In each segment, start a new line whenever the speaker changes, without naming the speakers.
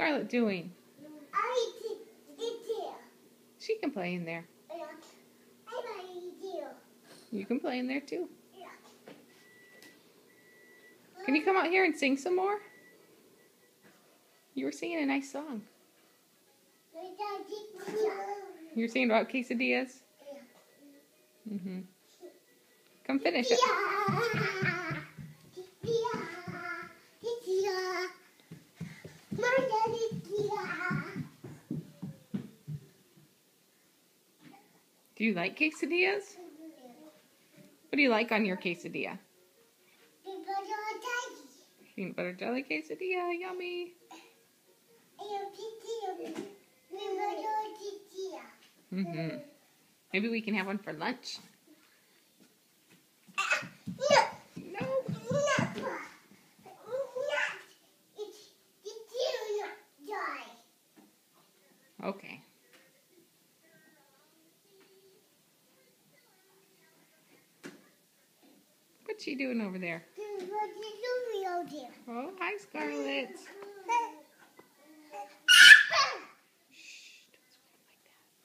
Scarlett doing?
I did there.
She can play in there.
Yeah. I there.
You can play in there too.
Yeah.
Can you come out here and sing some more? You were singing a nice song. You were singing about quesadillas? Mm-hmm. Come finish it. Do you like quesadillas? What do you like on your quesadilla? Peanut butter jelly quesadilla, yummy. Mm-hmm. Maybe we can have one for lunch. No. Okay. What's she doing over there? Oh, hi, Scarlett. Shh, don't scream like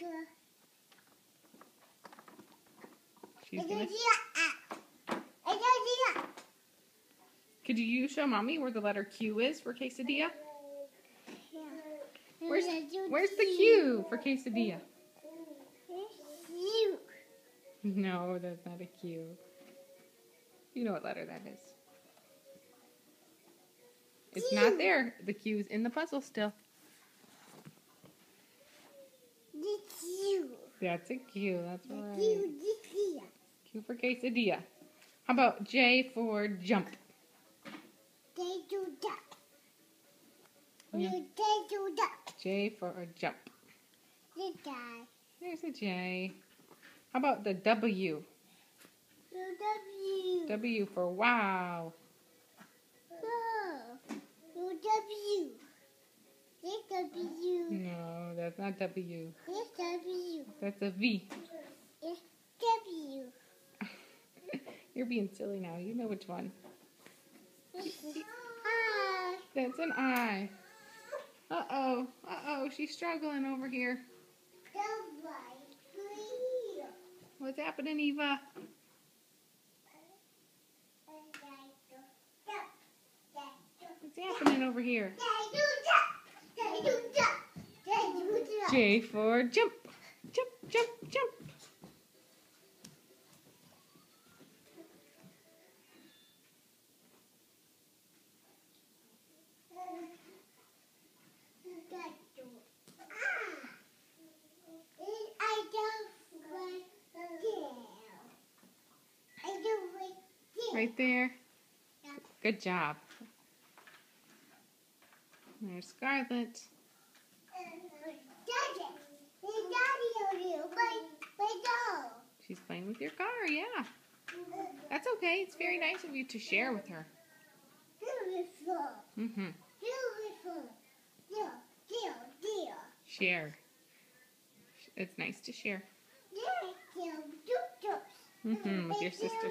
that. She's gonna... Could you show Mommy where the letter Q is for quesadilla? Where's the Q for quesadilla? No, that's not a Q. You know what letter that is. It's not there. The Q's in the puzzle still. That's a Q. That's right. Q for quesadilla. How about J for jump? Yeah. J for a jump. There's a J. How about the W? W for wow. No, that's not W. That's a V. You're being silly now. You know which one. That's an I. Uh-oh. Uh-oh. She's struggling over here. What's happening, Eva? What's happening over here? J for jump. Jump, jump, jump. Right there. Good job. There's Scarlett. She's playing with your car, yeah. That's okay. It's very nice of you to share with her. Mm-hmm. Share. It's nice to share. Mm-hmm. With your sister.